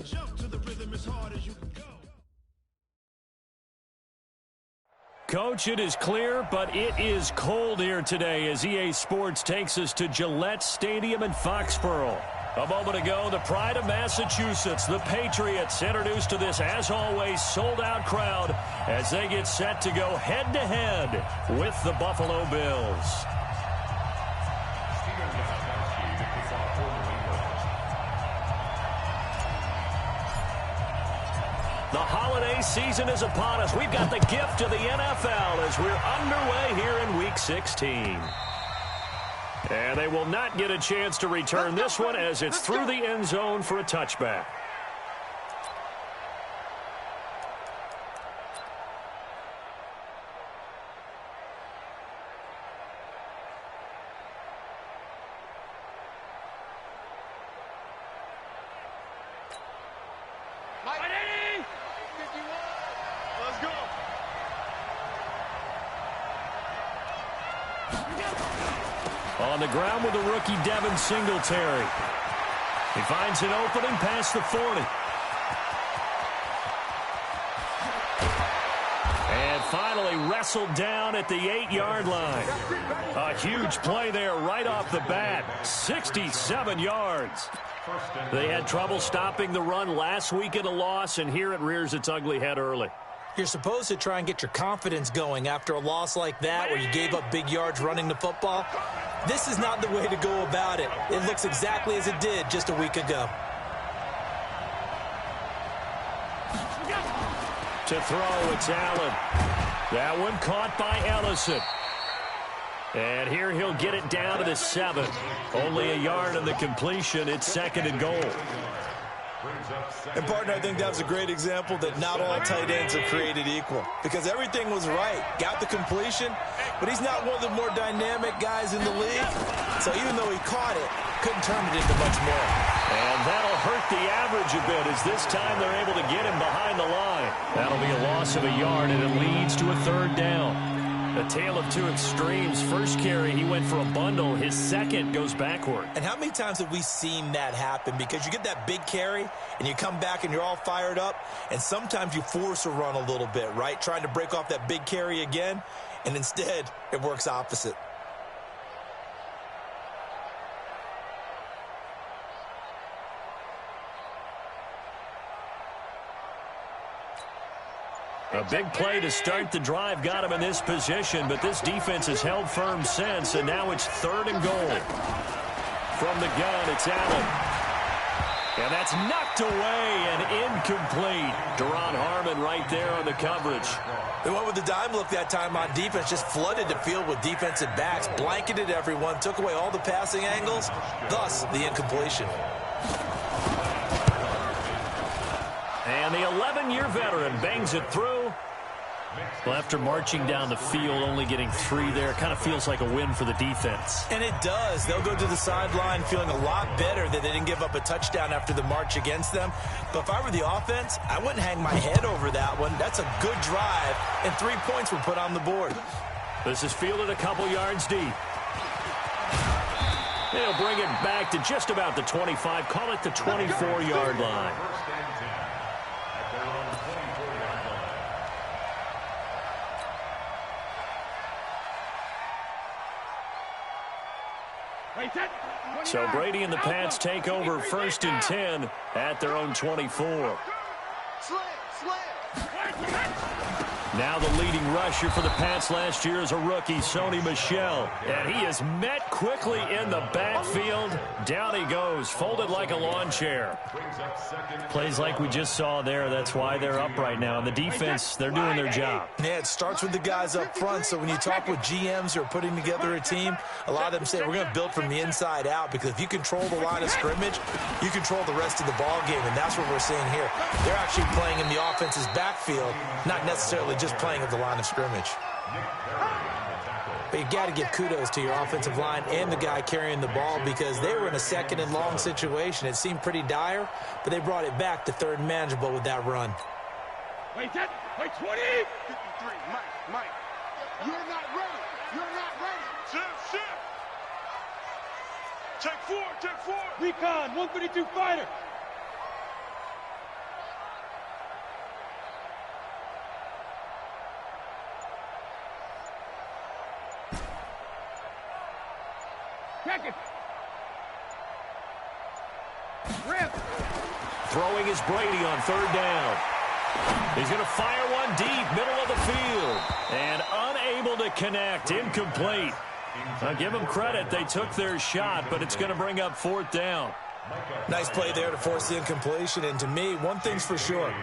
jump to the rhythm as hard as you can go. Coach, it is clear, but it is cold here today as EA Sports takes us to Gillette Stadium in Foxborough. A moment ago, the pride of Massachusetts, the Patriots, introduced to this, as always, sold-out crowd as they get set to go head-to-head with the Buffalo Bills. The holiday season is upon us. We've got the gift of the NFL as we're underway here in Week 16. And they will not get a chance to return this one as it's through the end zone for a touchback. On the ground with the rookie Devin Singletary. He finds an opening past the 40. And finally wrestled down at the 8-yard line. A huge play there right off the bat. 67 yards. They had trouble stopping the run last week in a loss, and here it rears its ugly head early. You're supposed to try and get your confidence going after a loss like that where you gave up big yards running the football. This is not the way to go about it. It looks exactly as it did just a week ago. To throw, it's Allen. That one caught by Ellison. And here he'll get it down to the 7. Only a yard on the completion. It's 2nd and goal. And, partner, I think that was a great example that not all tight ends are created equal. Because everything was right. Got the completion, but he's not one of the more dynamic guys in the league. So even though he caught it, couldn't turn it into much more. And that'll hurt the average a bit as this time they're able to get him behind the line. That'll be a loss of a yard, and it leads to a 3rd down. A tale of two extremes. First carry, he went for a bundle. His second goes backward. And how many times have we seen that happen? Because you get that big carry, and you come back and you're all fired up, and sometimes you force a run a little bit, right? Trying to break off that big carry again, and instead it works opposite. A big play to start the drive got him in this position, but this defense has held firm since, and now it's 3rd and goal. From the gun, it's Allen. And that's knocked away and incomplete. Deron Harmon right there on the coverage. They went with the dime look that time on defense, just flooded the field with defensive backs, blanketed everyone, took away all the passing angles, thus the incompletion. And the 11-year veteran bangs it through. Well, after marching down the field, only getting 3 there, kind of feels like a win for the defense. And it does. They'll go to the sideline feeling a lot better that they didn't give up a touchdown after the march against them. But if I were the offense, I wouldn't hang my head over that one. That's a good drive, and 3 points were put on the board. This is fielded a couple yards deep. They'll bring it back to just about the 25, call it the 24-yard line. So Brady and the Pats take over 1st and 10 at their own 24. Now the leading rusher for the Pats last year is a rookie, Sony Michel. And he is met quickly in the backfield. Down he goes, folded like a lawn chair. Plays like we just saw there. That's why they're up right now. And the defense, they're doing their job. Yeah, it starts with the guys up front. So when you talk with GMs who are putting together a team, a lot of them say we're going to build from the inside out, because if you control the line of scrimmage, you control the rest of the ball game. And that's what we're seeing here. They're actually playing in the offense's backfield, not necessarily just playing at the line of scrimmage. But you got to give kudos to your offensive line and the guy carrying the ball, because they were in a 2nd and long situation. It seemed pretty dire, but they brought it back to 3rd and manageable with that run. Wait, 20! 53, Mike. You're not ready. Shift. Take 4. Recon, 132 fighter. Throwing is Brady on third down. He's going to fire one deep, middle of the field. And unable to connect, incomplete. Now give them credit, they took their shot, but it's going to bring up fourth down. Nice play there to force the incompletion. And to me, one thing's for sure.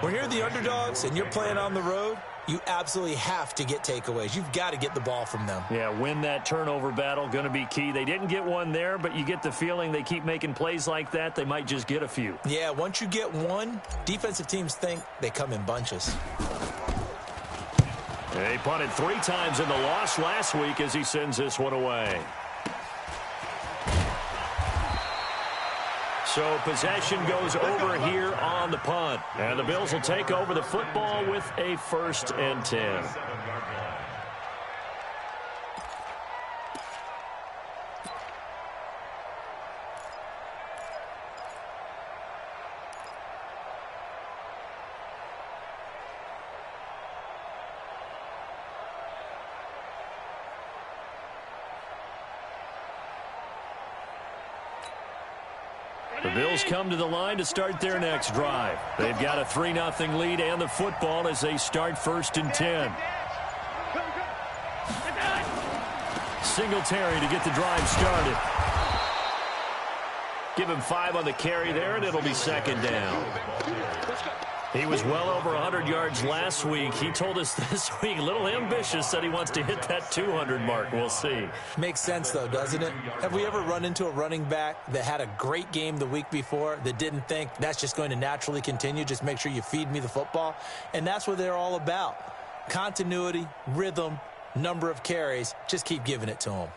When you're the underdogs and you're playing on the road, you absolutely have to get takeaways. You've got to get the ball from them. Yeah, win that turnover battle, going to be key. They didn't get one there, but you get the feeling they keep making plays like that, they might just get a few. Yeah, once you get one, defensive teams think they come in bunches. They punted 3 times in the loss last week as he sends this one away. So possession goes over here on the punt. And the Bills will take over the football with a 1st and 10. The Bills come to the line to start their next drive. They've got a 3-0 lead and the football as they start 1st and 10. Singletary to get the drive started. Give him 5 on the carry there, and it'll be 2nd down. He was well over 100 yards last week. He told us this week, a little ambitious, said he wants to hit that 200 mark. We'll see. Makes sense, though, doesn't it? Have we ever run into a running back that had a great game the week before that didn't think that's just going to naturally continue? Just make sure you feed me the football. And that's what they're all about. Continuity, rhythm, number of carries. Just keep giving it to them.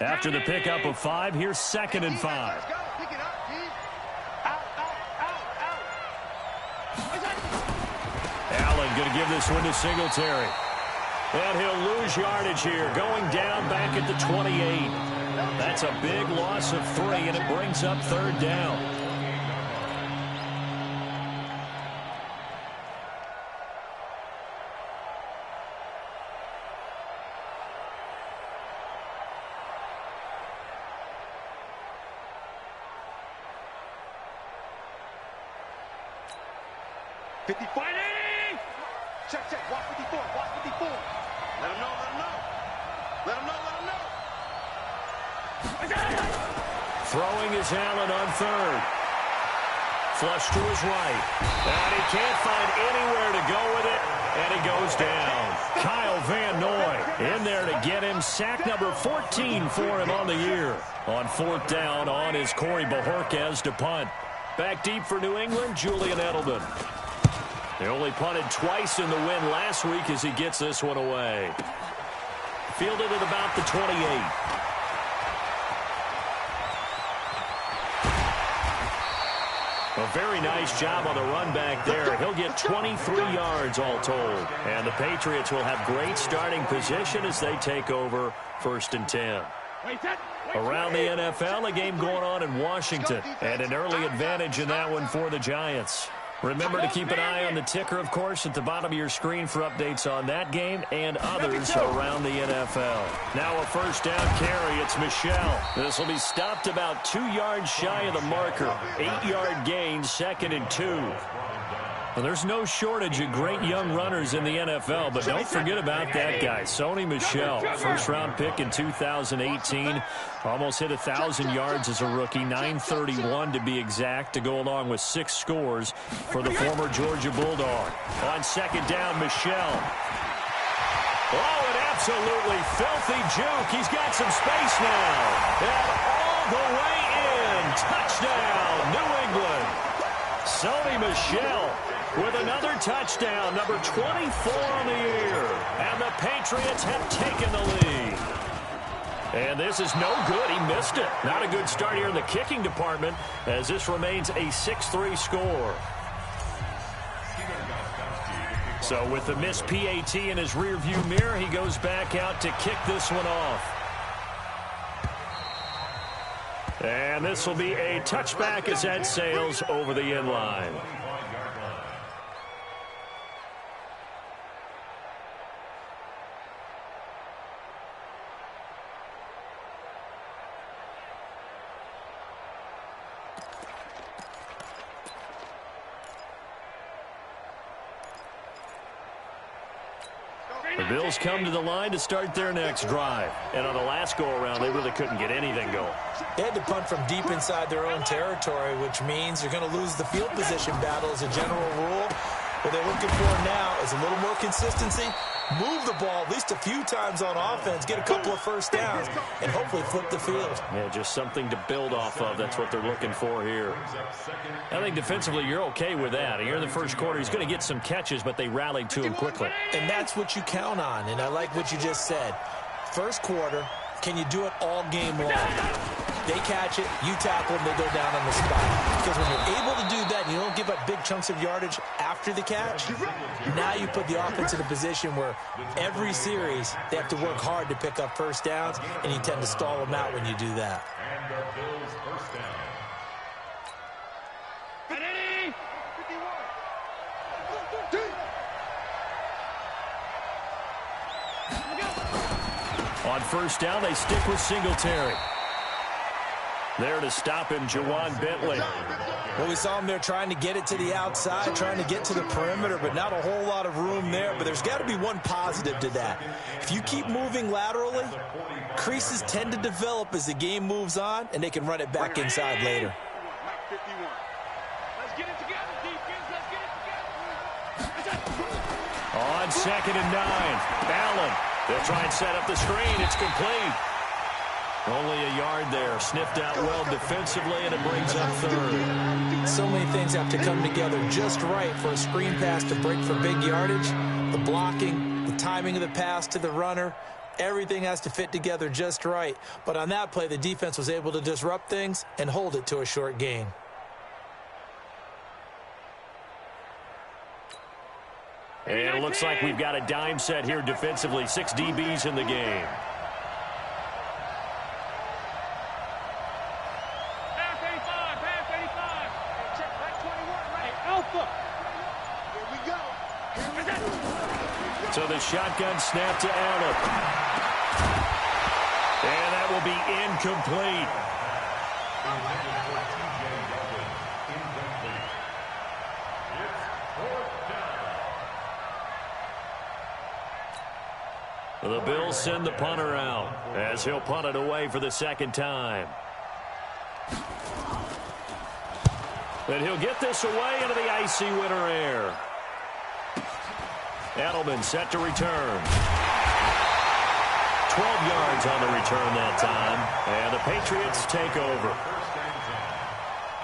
After the pickup of 5, here's 2nd and 5. Allen going to give this one to Singletary. And he'll lose yardage here, going down back at the 28. That's a big loss of 3, and it brings up 3rd down. Check. Watch 54. Watch 54. Let him know. Let him know. Throwing is Allen on 3rd. Flush to his right. And he can't find anywhere to go with it. And he goes down. Kyle Van Noy in there to get him. Sack number 14 for him on the year. On 4th down on is Corey Bojorquez to punt. Back deep for New England, Julian Edelman. They only punted twice in the win last week as he gets this one away. Fielded at about the 28. A very nice job on the run back there. He'll get 23 yards all told. And the Patriots will have great starting position as they take over 1st and 10. Around the NFL, a game going on in Washington. And an early advantage in that one for the Giants. Remember to keep an eye on the ticker, of course, at the bottom of your screen for updates on that game and others around the NFL. Now a 1st down carry. It's Michel. This will be stopped about 2 yards shy of the marker. 8-yard gain, 2nd and 2. Well, there's no shortage of great young runners in the NFL, but don't forget about that guy, Sony Michel. 1st-round pick in 2018. Almost hit 1,000 yards as a rookie, 931 to be exact, to go along with 6 scores for the former Georgia Bulldog. On 2nd down, Michel. Oh, an absolutely filthy juke. He's got some space now. And all the way in. Touchdown, New England. Sony Michel with another touchdown, number 24 on the year. And the Patriots have taken the lead. And this is no good. He missed it. Not a good start here in the kicking department as this remains a 6-3 score. So with the missed PAT in his rearview mirror, he goes back out to kick this one off. And this will be a touchback as that sails over the end line. Bills come to the line to start their next drive. And on the last go-around, they really couldn't get anything going. They had to punt from deep inside their own territory, which means you're going to lose the field position battle as a general rule. What they're looking for now is a little more consistency, move the ball at least a few times on offense, get a couple of first downs, and hopefully flip the field. Yeah, just something to build off of. That's what they're looking for here. I think defensively you're okay with that. Here in the first quarter, he's going to get some catches, but they rallied to him quickly. And that's what you count on, and I like what you just said. First quarter, can you do it all game long? They catch it, you tackle them, they go down on the spot. Because when you're able to do that and you don't give up big chunks of yardage after the catch, now you put the offense in a position where every series they have to work hard to pick up first downs, and you tend to stall them out when you do that. And the Bills first down. On first down, they stick with Singletary. There to stop him, Jawan Bentley. Well, we saw him there trying to get it to the outside, trying to get to the perimeter, but not a whole lot of room there. But there's got to be one positive to that. If you keep moving laterally, creases tend to develop as the game moves on, and they can run it back inside later. Let's get it together, defense. Let's get it together. On 2nd and 9, Allen. They'll try and set up the screen. It's complete. Only a yard there. Sniffed out well defensively, and it brings up 3rd. So many things have to come together just right for a screen pass to break for big yardage. The blocking, the timing of the pass to the runner, everything has to fit together just right. But on that play, the defense was able to disrupt things and hold it to a short gain. And it looks like we've got a dime set here defensively. 6 DBs in the game. Pass 85, pass 85. Check back 21, right? Alpha. Here we go. So the shotgun snap to Allen. And that will be incomplete. The Bills send the punter out as he'll punt it away for the 2nd time. And he'll get this away into the icy winter air. Edelman set to return. 12 yards on the return that time. And the Patriots take over. First and 10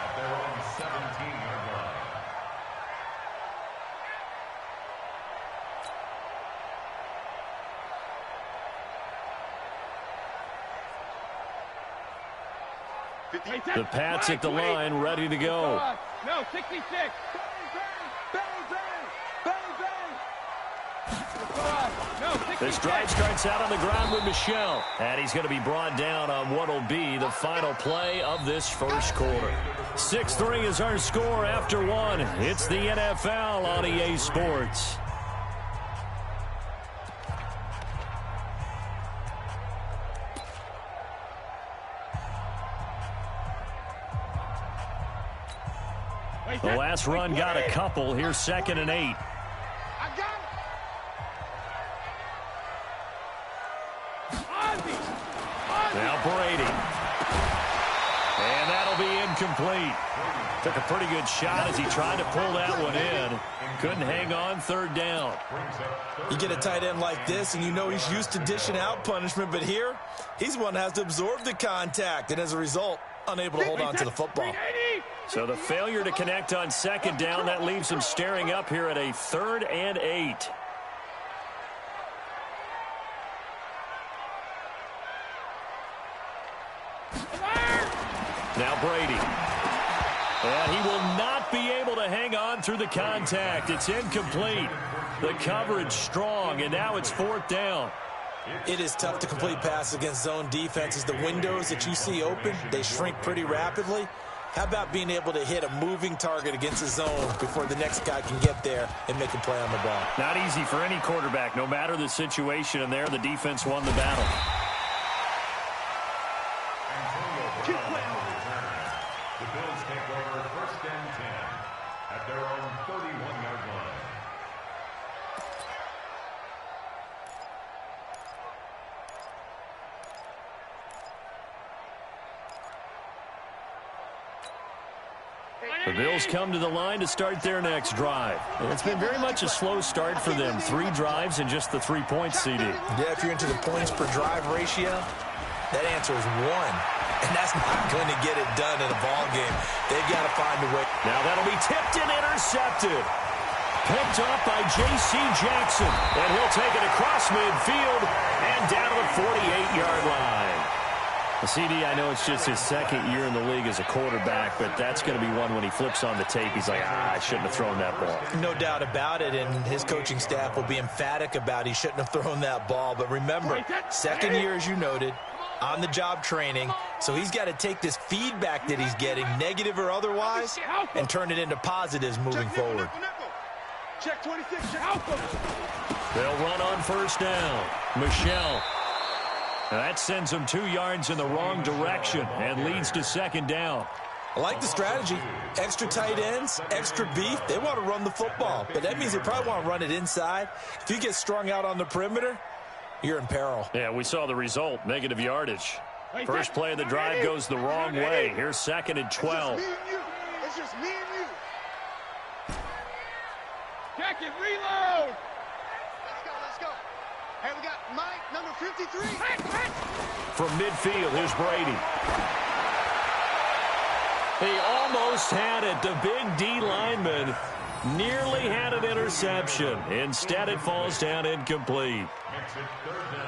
at their own 17-yard line. The Pats at the line, ready to go. No, 66. This drive starts out on the ground with Michel. And he's going to be brought down on what will be the final play of this first quarter. 6-3 is our score after 1. It's the NFL on EA Sports. The last run got a couple. Here's 2nd and 8. I got it. Now Brady. And that'll be incomplete. Took a pretty good shot as he tried to pull that one in. Couldn't hang on 3rd down. You get a tight end like this, and you know he's used to dishing out punishment, but here, he's one that has to absorb the contact, and as a result, unable to hold on to the football. So the failure to connect on 2nd down, that leaves him staring up here at a 3rd and 8. Now Brady. And he will not be able to hang on through the contact. It's incomplete. The coverage strong, and now it's 4th down. It is tough to complete passes against zone defenses. The windows that you see open, they shrink pretty rapidly. How about being able to hit a moving target against a zone before the next guy can get there and make a play on the ball? Not easy for any quarterback, no matter the situation, and there the defense won the battle. The Bills take over 1st and 10 at their own 31-yard line. The Bills come to the line to start their next drive. And it's been very much a slow start for them. 3 drives and just the 3 points, CD. Yeah, if you're into the points per drive ratio, that answer is 1. And that's not going to get it done in a ball game. They've got to find a way. Now that'll be tipped and intercepted. Picked up by J.C. Jackson. And he'll take it across midfield and down to the 48-yard line. The CD, I know it's just his second year in the league as a quarterback, but that's going to be one when he flips on the tape. He's like, I shouldn't have thrown that ball. No doubt about it, and his coaching staff will be emphatic about he shouldn't have thrown that ball. But remember, second year, as you noted, on-the-job training, so he's got to take this feedback that he's getting, negative or otherwise, and turn it into positives moving forward. Check 26. They'll run on first down. Michelle. Now that sends them 2 yards in the wrong direction and leads to second down. I like the strategy. Extra tight ends, extra beef. They want to run the football, but that means they probably want to run it inside. If you get strung out on the perimeter, you're in peril. Yeah, we saw the result, negative yardage. First play of the drive goes the wrong way. Here's 2nd and 12. It's just me and you. Check it, reload. Let's go. Hey, we got Mike, number 53. From midfield, here's Brady. He almost had it. The big D lineman nearly had an interception. Instead, it falls down incomplete.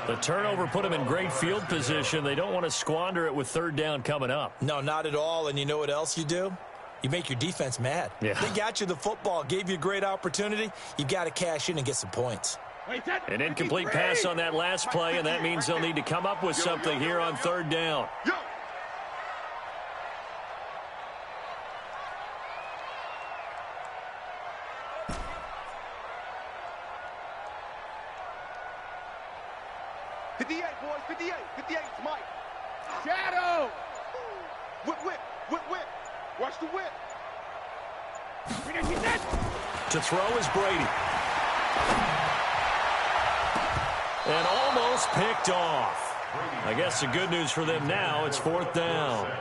The turnover put him in great field position. They don't want to squander it with 3rd down coming up. No, not at all. And you know what else you do? You make your defense mad. Yeah. They got you the football, gave you a great opportunity. You got to cash in and get some points. An incomplete pass on that last play, and that means they'll need to come up with something here on 3rd down. Boys, 58, it's Mike. Shadow. Whip. Watch the whip. To throw is Brady. And almost picked off. I guess the good news for them now, it's 4th down.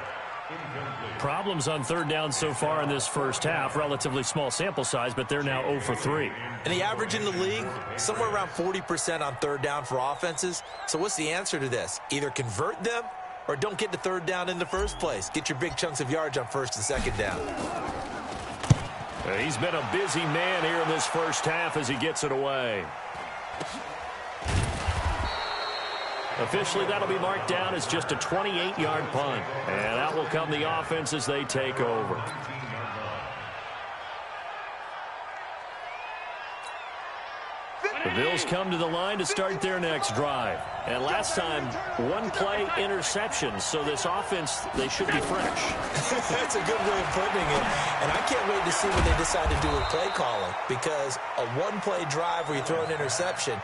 Problems on 3rd down so far in this first half. Relatively small sample size, but they're now 0 for 3. And the average in the league, somewhere around 40% on 3rd down for offenses. So what's the answer to this? Either convert them or don't get to 3rd down in the first place. Get your big chunks of yards on 1st and 2nd down. He's been a busy man here in this first half as he gets it away. Officially, that'll be marked down as just a 28-yard punt. And out will come the offense as they take over. The Bills come to the line to start their next drive. And last time, 1-play interception. So this offense, they should be fresh. That's a good way of putting it. And I can't wait to see when they decide to do a play calling, because a 1-play drive where you throw an interception,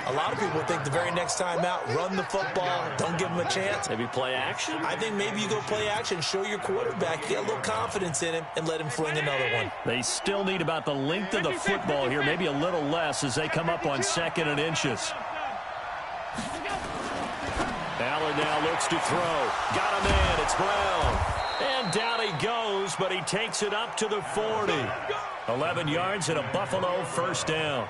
a lot of people think the very next time out, run the football, don't give them a chance. Maybe play action? I think maybe you go play action, show your quarterback, get a little confidence in him, and let him fling another one. They still need about the length of the football here, maybe a little less as they come up on 2nd and inches. Allen now looks to throw. Got a man. It's Brown. And down he goes, but he takes it up to the 40. 11 yards and a Buffalo first down.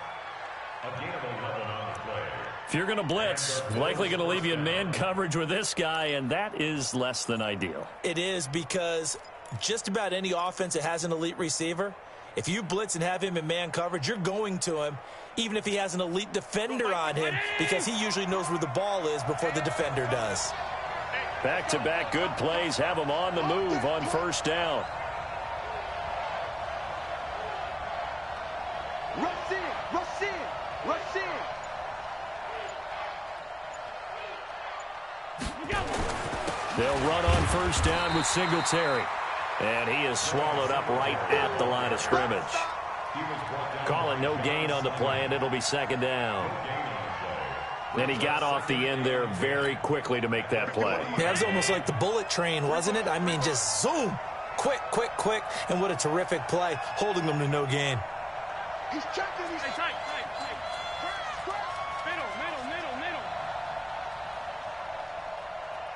If you're going to blitz, likely going to leave you in man coverage with this guy, and that is less than ideal. It is, because just about any offense that has an elite receiver, if you blitz and have him in man coverage, you're going to him, even if he has an elite defender on him, because he usually knows where the ball is before the defender does. Back-to-back good plays have him on the move on first down. Rush in. They'll run on first down with Singletary. And he is swallowed up right at the line of scrimmage. Calling no gain on the play, and it'll be second down. And he got off the end there very quickly to make that play. Yeah, it was almost like the bullet train, wasn't it? I mean, just zoom. Quick. And what a terrific play, holding them to no gain. He's checking. He's tight. Middle.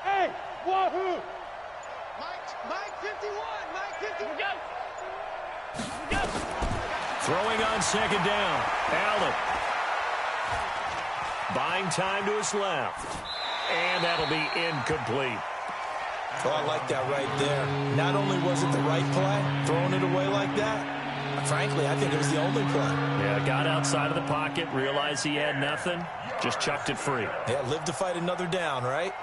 Hey, wahoo! Mike 51. Mike 51. Go. Throwing on second down. Allen. Buying time to his left. And that'll be incomplete. Oh, I like that right there. Not only was it the right play, throwing it away like that, frankly, I think it was the only play. Yeah, got outside of the pocket, realized he had nothing, just chucked it free. Yeah, live to fight another down, right?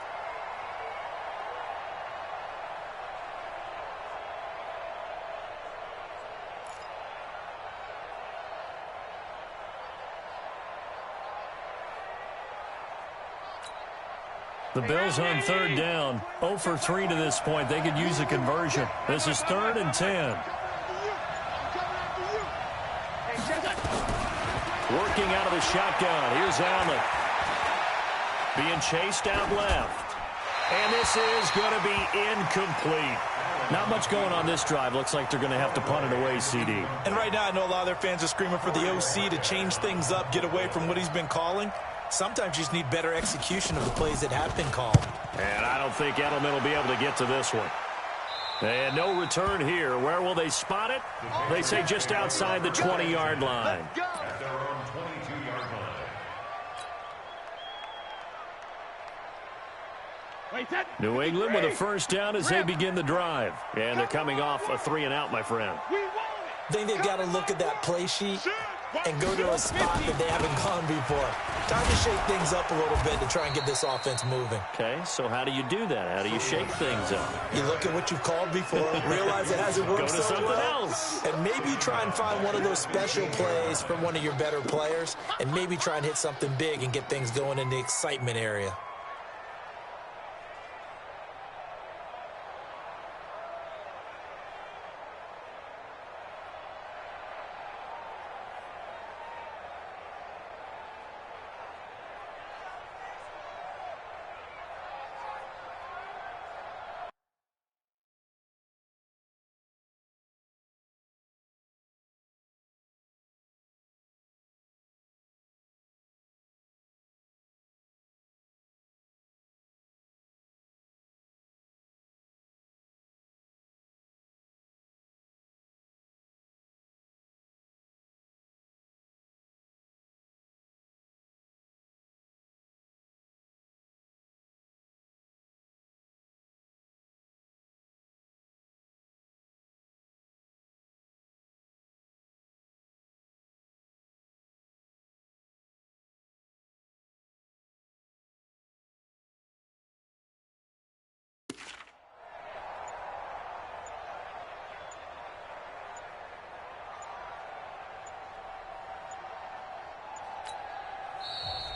The Bills on third down, 0 for 3 to this point. They could use a conversion. This is 3rd and 10. Working out of the shotgun. Here's Allen. Being chased out left. And this is going to be incomplete. Not much going on this drive. Looks like they're going to have to punt it away, CD. And right now, I know a lot of their fans are screaming for the OC to change things up, get away from what he's been calling. Sometimes you just need better execution of the plays that have been called. And I don't think Edelman will be able to get to this one. And no return here. Where will they spot it? They say just outside the 20-yard line. New England with a first down as they begin the drive. And they're coming off a 3-and-out, my friend. I think they've got to look at that play sheet and go to a spot that they haven't gone before. Time to shake things up a little bit to try and get this offense moving. Okay, so how do you do that? How do you shake things up? You look at what you've called before, realize it hasn't worked Go to so something well, else. and maybe try and find one of those special plays from one of your better players, and maybe try and hit something big and get things going in the excitement area.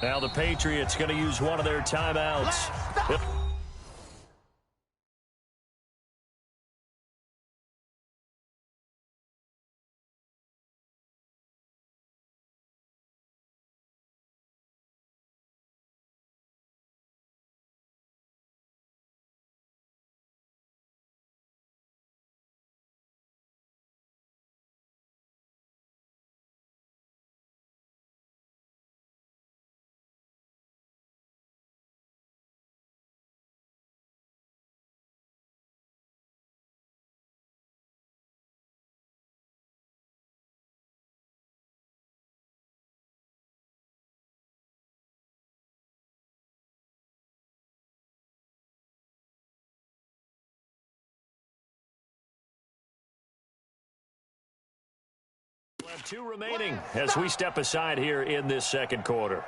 Now the Patriots going to use one of their timeouts. We'll have 2 remaining as we step aside here in this second quarter.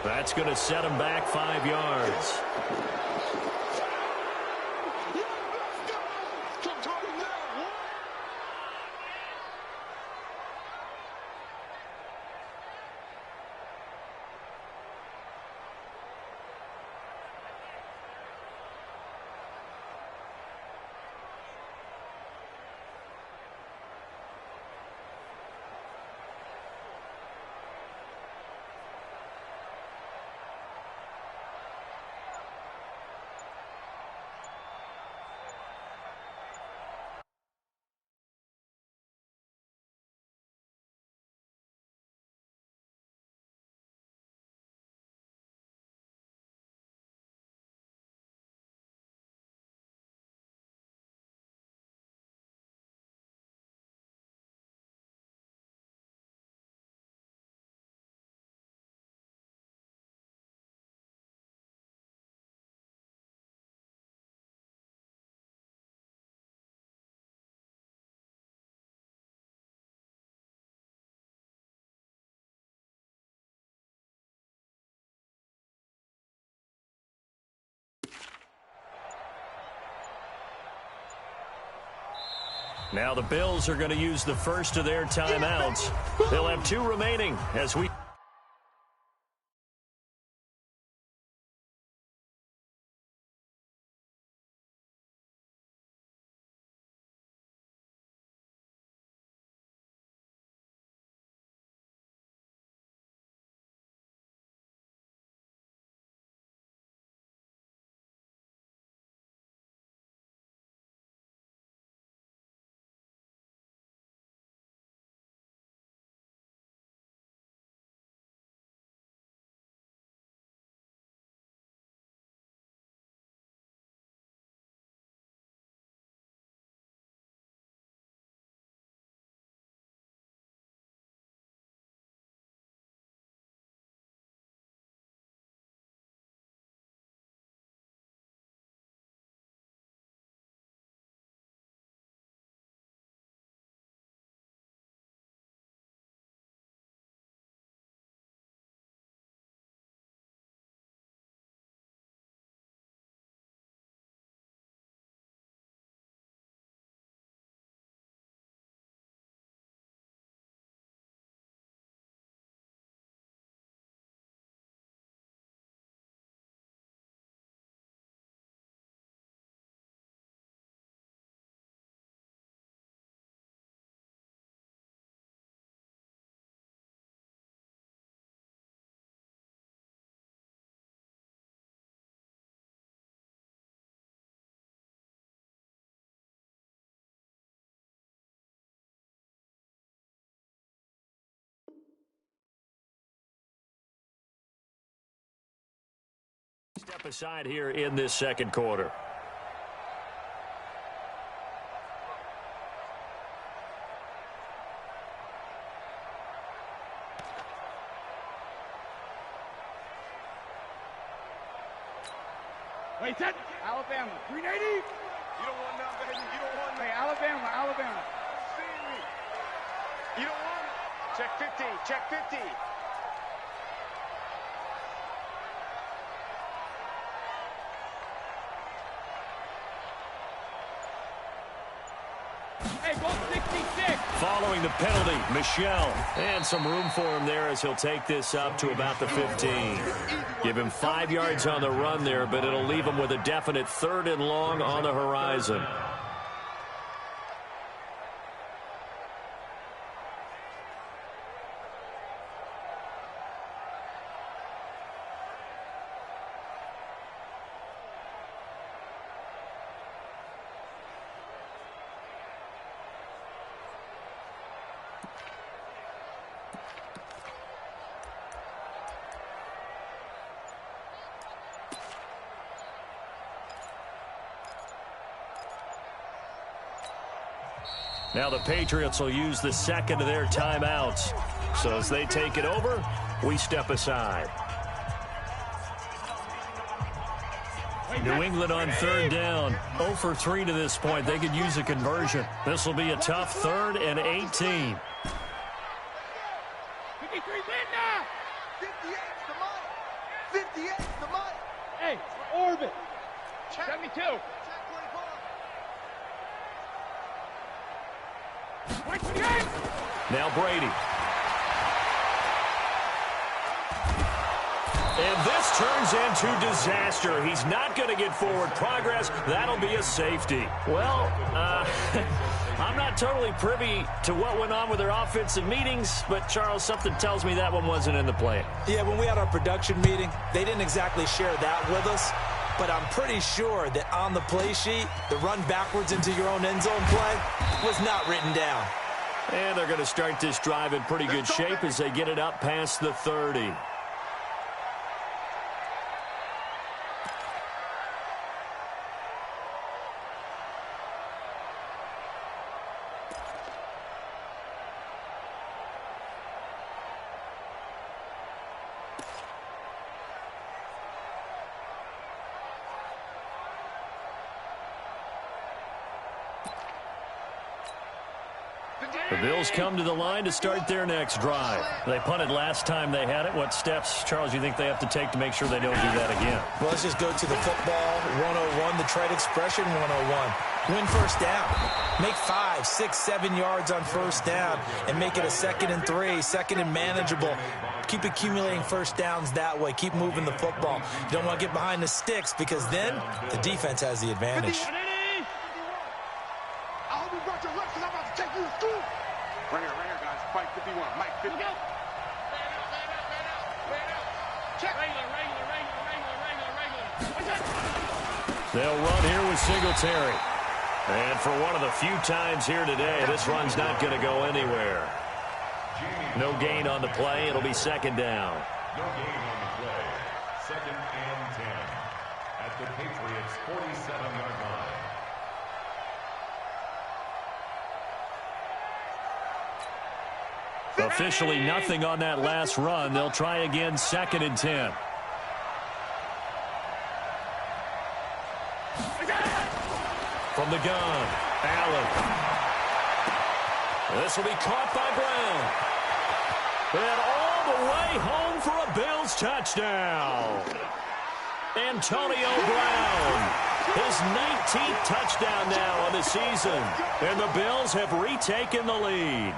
That's going to set him back 5 yards. Now the Bills are going to use the first of their timeouts. They'll have 2 remaining as we... Step aside here in this second quarter. Wait, set. Alabama, 380. You don't want none, baby. You don't want none. Hey, Alabama. See me. You don't want it. Check 50. Check 50. Hey, go 66. Following the penalty, Michel. And some room for him there as he'll take this up to about the 15. Give him 5 yards on the run there, but it'll leave him with a definite 3rd and long on the horizon. Now the Patriots will use the second of their timeouts. So as they take it over, we step aside. New England on 3rd down. 0 for 3 to this point. They could use a conversion. This will be a tough 3rd and 18. 53, Linda. 58's the money. 58's the money. Hey, orbit. 72. Check 24. 28. Now Brady. And this turns into disaster. He's not going to get forward progress. That'll be a safety. Well, I'm not totally privy to what went on with their offensive meetings, but, Charles, something tells me that one wasn't in the plan. Yeah, when we had our production meeting, they didn't exactly share that with us. But I'm pretty sure that on the play sheet, the run backwards into your own end zone play was not written down. And they're going to start this drive in pretty good shape as they get it up past the 30. The Bills come to the line to start their next drive. They punted last time they had it. What steps, Charles, you think they have to take to make sure they don't do that again? Well, let's just go to the football 101, the trade expression 101. Win first down. Make 5, 6, 7 yards on first down and make it a 2nd and 3, 2nd and manageable. Keep accumulating first downs that way. Keep moving the football. You don't want to get behind the sticks because then the defense has the advantage. I hope you brought your lunch because I'm about to take you to school. Right here, guys. Fight 51. Mike 50. Check. They'll run here with Singletary. And for one of the few times here today, this run's not going to go anywhere. No gain on the play. It'll be 2nd down. No gain on the play. 2nd and 10 at the Patriots' 47-yard line. Officially nothing on that last run. They'll try again, 2nd and 10. From the gun, Allen. This will be caught by Brown. And all the way home for a Bills touchdown. Antonio Brown, his 19th touchdown now on the season. And the Bills have retaken the lead.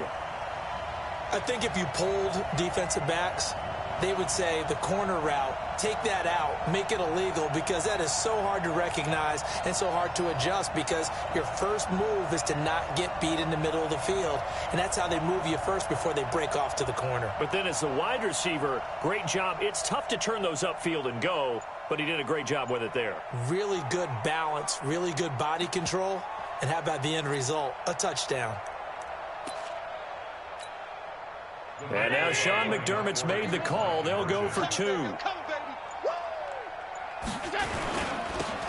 I think if you polled defensive backs, they would say the corner route, take that out, make it illegal, because that is so hard to recognize and so hard to adjust because your first move is to not get beat in the middle of the field. And that's how they move you first before they break off to the corner. But then as the wide receiver, great job. It's tough to turn those upfield and go, but he did a great job with it there. Really good balance, really good body control. And how about the end result? A touchdown. And now Sean McDermott's made the call. They'll go for 2.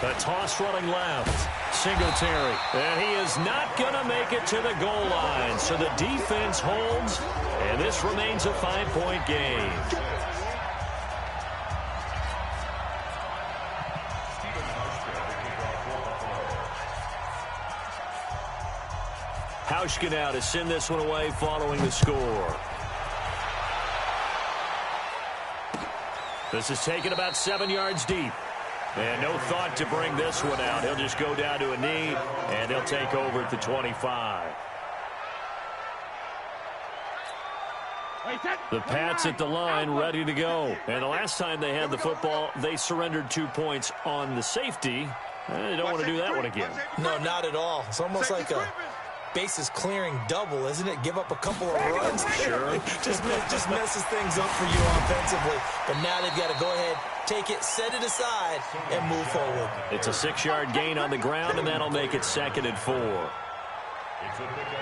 The toss running left. Singletary. And he is not going to make it to the goal line. So the defense holds, and this remains a 5-point game. Hauschka now to send this one away following the score. This is taken about 7 yards deep. And no thought to bring this one out. He'll just go down to a knee, and they'll take over at the 25. The Pats at the line ready to go. And the last time they had the football, they surrendered 2 points on the safety. They don't want to do that one again. No, not at all. It's almost like a bases clearing double, isn't it? Give up a couple of runs. Sure. just messes things up for you offensively. But now they've got to go ahead, take it, set it aside, and move forward. It's a 6-yard gain on the ground, and that'll make it 2nd and 4.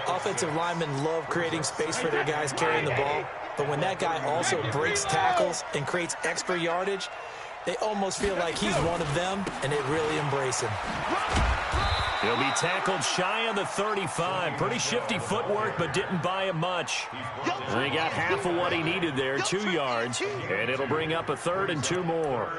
Offensive linemen love creating space for their guys carrying the ball. But when that guy also breaks tackles and creates extra yardage, they almost feel like he's one of them, and they really embrace him. He'll be tackled shy of the 35. Pretty shifty footwork, but didn't buy him much. And he got half of what he needed there, 2 yards. And it'll bring up a 3rd and 2 more.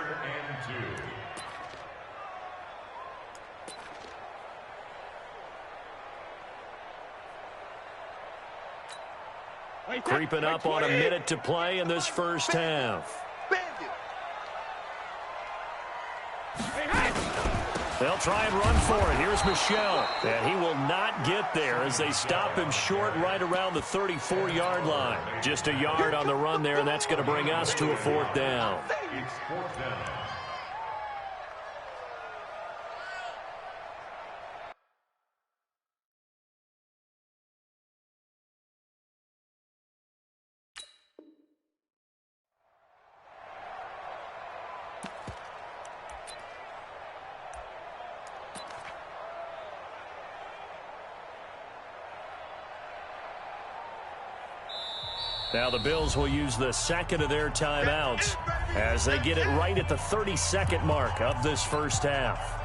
Creeping up on a minute to play in this first half. They'll try and run for it. Here's Michel. And he will not get there as they stop him short right around the 34-yard line. Just a yard on the run there, and that's going to bring us to a 4th down. It's 4th down. Now the Bills will use the 2nd of their timeouts as they get it right at the 32nd mark of this first half.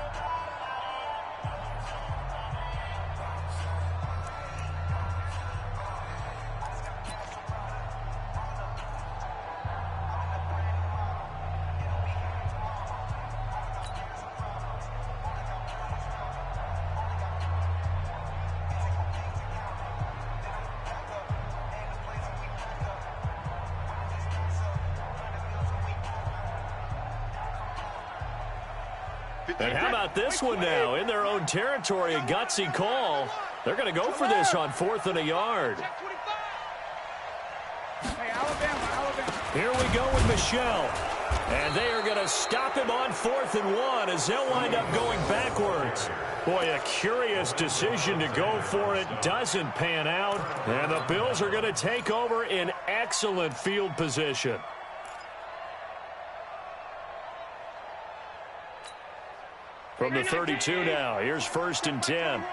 And how about this one now? In their own territory, a gutsy call. They're going to go for this on 4th and a yard. Hey, Alabama. Here we go with Michelle. And they are going to stop him on 4th and 1 as they'll wind up going backwards. Boy, a curious decision to go for it. Doesn't pan out. And the Bills are going to take over in excellent field position. From the 32 now, here's 1st and 10.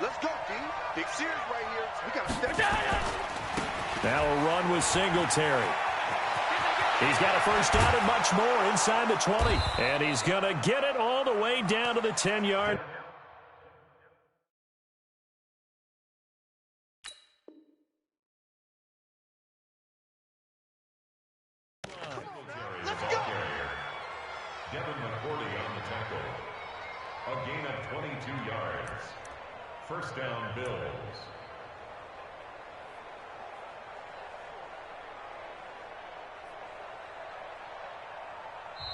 Let's go, D. Big series right here. We got to step down. Now a run with Singletary. He's got a first down and much more inside the 20. And he's going to get it all the way down to the 10-yard. Let's go. Devin McCourty on the tackle. A gain of 22 yards. First down, Bills.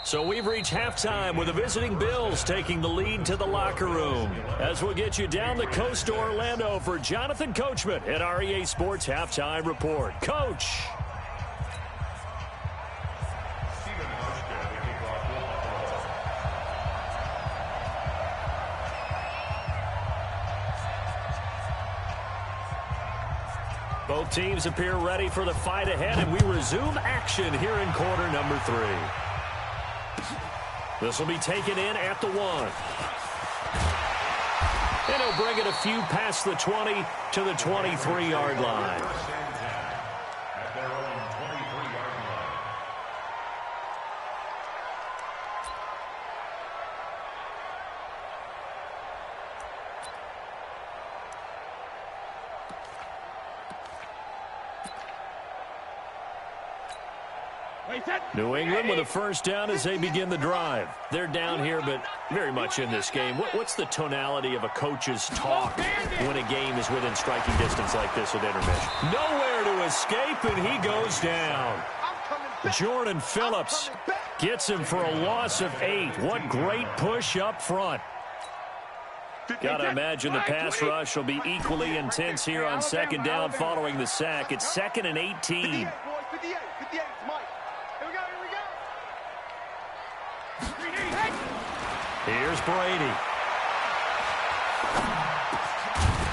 So we've reached halftime with the visiting Bills taking the lead to the locker room. As we'll get you down the coast to Orlando for Jonathan Coachman at our EA Sports Halftime Report. Coach. Both teams appear ready for the fight ahead, and we resume action here in quarter number 3. This will be taken in at the 1. And he'll bring it a few past the 20 to the 23-yard line. At their own 23-yard line. New England with a first down as they begin the drive. They're down here, but very much in this game. What's the tonality of a coach's talk when a game is within striking distance like this with intermission? Nowhere to escape, and he goes down. Jordan Phillips gets him for a loss of 8. What great push up front. Got to imagine the pass rush will be equally intense here on 2nd down following the sack. It's 2nd and 18. Here's Brady.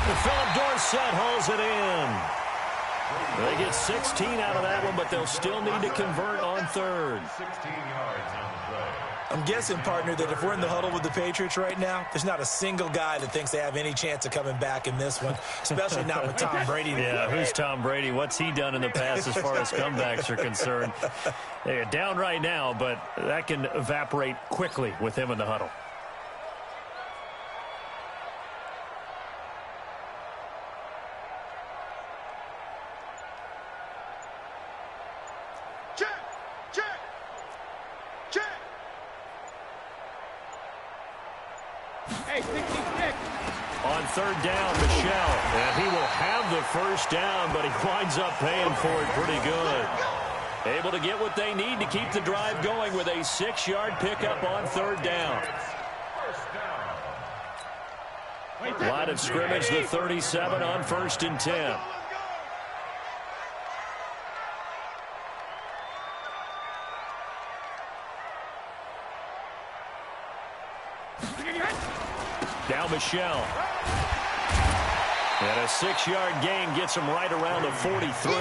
And Philip Dorsett holds it in. They get 16 out of that one, but they'll still need to convert on 3rd. 16 yards on the play. I'm guessing, partner, that if we're in the huddle with the Patriots right now, there's not a single guy that thinks they have any chance of coming back in this one, especially not with Tom Brady. Yeah, who's Tom Brady? What's he done in the past as far as comebacks are concerned? They're down right now, but that can evaporate quickly with him in the huddle. On 3rd down, Michelle, and he will have the first down, but he winds up paying for it pretty good. Able to get what they need to keep the drive going with a 6-yard pickup on 3rd down. Line of scrimmage, the 37 on 1st and 10. Now Michelle. And a 6-yard gain gets him right around the 43.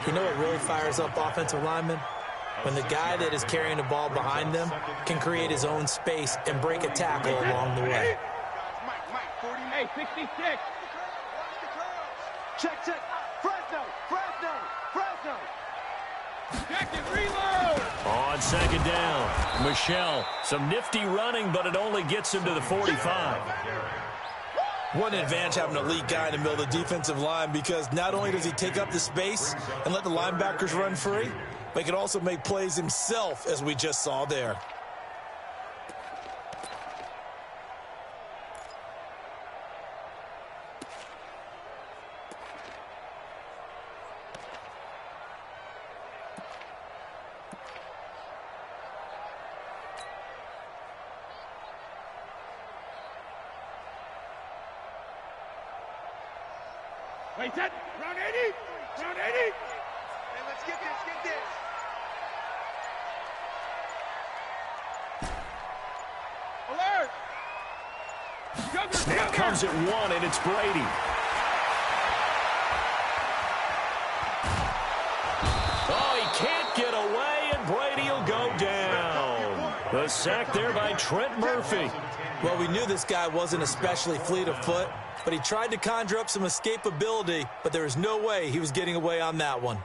You know what really fires up offensive linemen? When the guy that is carrying the ball behind them can create his own space and break a tackle along the way. Hey, 66. Check. Fresno. Check and reload. On 2nd down, Michelle. Some nifty running, but it only gets him to the 45. What an advantage having an elite guy in the middle of the defensive line, because not only does he take up the space and let the linebackers run free, but he can also make plays himself, as we just saw there. Wait, set. Round 80. Round 80. Hey, let's get this, get this. Alert. Snap comes at 1, and it's Brady. Oh, he can't get away, and Brady will go down. The sack there by Trent Murphy. Well, we knew this guy wasn't especially fleet of foot, but he tried to conjure up some escapability, but there was no way he was getting away on that one.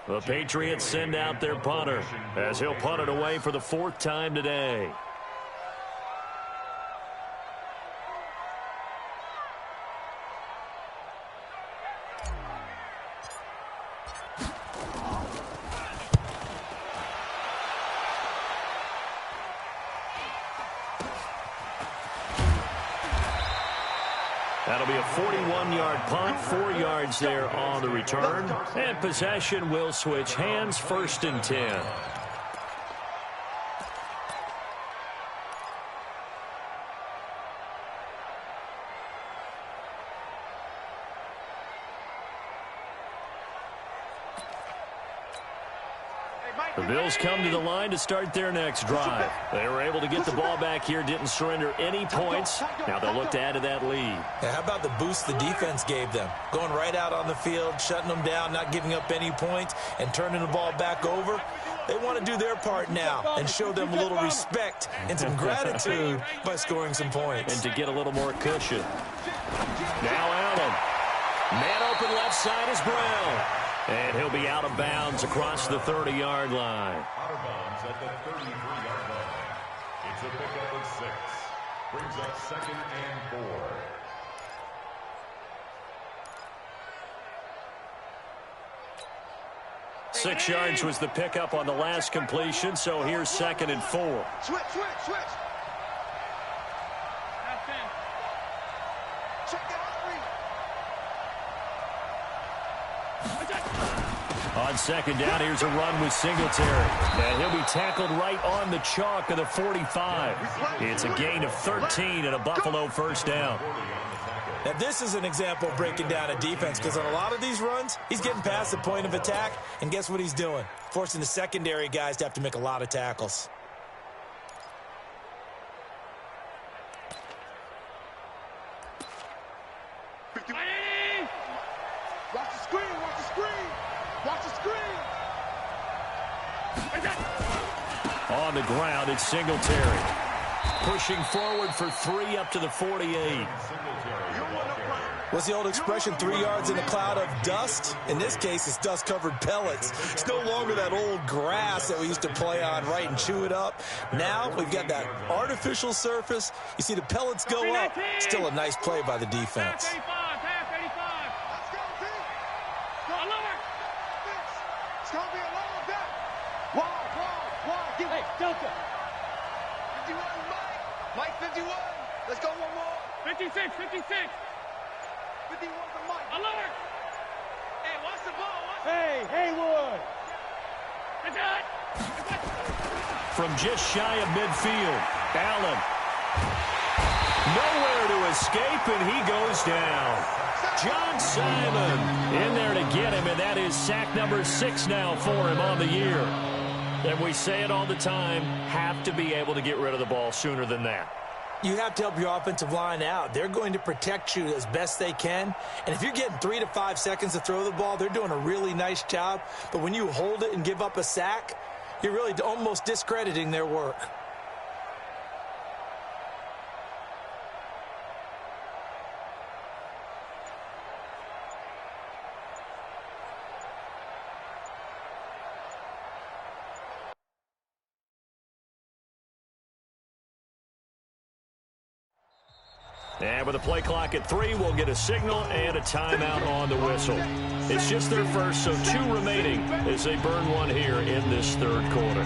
The Patriots send out their punter as he'll punt it away for the 4th time today. That'll be a 41-yard punt, 4 yards there on the return. And possession will switch hands, 1st and 10. The Bills come to the line to start their next drive. They were able to get the ball back here, didn't surrender any points. Now they'll look to add to that lead. Yeah, how about the boost the defense gave them? Going right out on the field, shutting them down, not giving up any points, and turning the ball back over. They want to do their part now and show them a little respect and some gratitude by scoring some points. And to get a little more cushion. Now Allen. Man open left side is Brown. And he'll be out of bounds across the 30-yard line. Out of bounds at the 33-yard line. It's a pickup of 6. Brings up 2nd and 4. Six yards was the pickup on the last completion, so here's 2nd and 4. Switch, switch, switch. Check it out, On 2nd down, here's a run with Singletary. And he'll be tackled right on the chalk of the 45. It's a gain of 13 and a Buffalo 1st down. Now, this is an example of breaking down a defense because on a lot of these runs, he's getting past the point of attack, and guess what he's doing? Forcing the secondary guys to have to make a lot of tackles. Watch the screen, watch the screen. Watch the screen. On the ground, it's Singletary. Pushing forward for 3 up to the 48. What's the old expression, 3 yards in a cloud of dust? In this case, it's dust-covered pellets. It's no longer that old grass that we used to play on, right, and chew it up. Now we've got that artificial surface. You see the pellets go up. Still a nice play by the defense. Let's go, Pete. Go lower. It's going to be a long day. Wide. Give it. Delta. 51, Mike. Mike, 51. Let's go one more. 56. 51 for Mike. Alert. Hey, watch the ball. Hey, Haywood. From just shy of midfield, Allen. Nowhere to escape, and he goes down. John Simon in there to get him, and that is sack number 6 now for him on the year. And we say it all the time, have to be able to get rid of the ball sooner than that. You have to help your offensive line out. They're going to protect you as best they can. And if you're getting 3 to 5 seconds to throw the ball, they're doing a really nice job. But when you hold it and give up a sack, you're really almost discrediting their work. And with a play clock at 3, we'll get a signal and a timeout on the whistle. It's just their first, so 2 remaining as they burn one here in this 3rd quarter.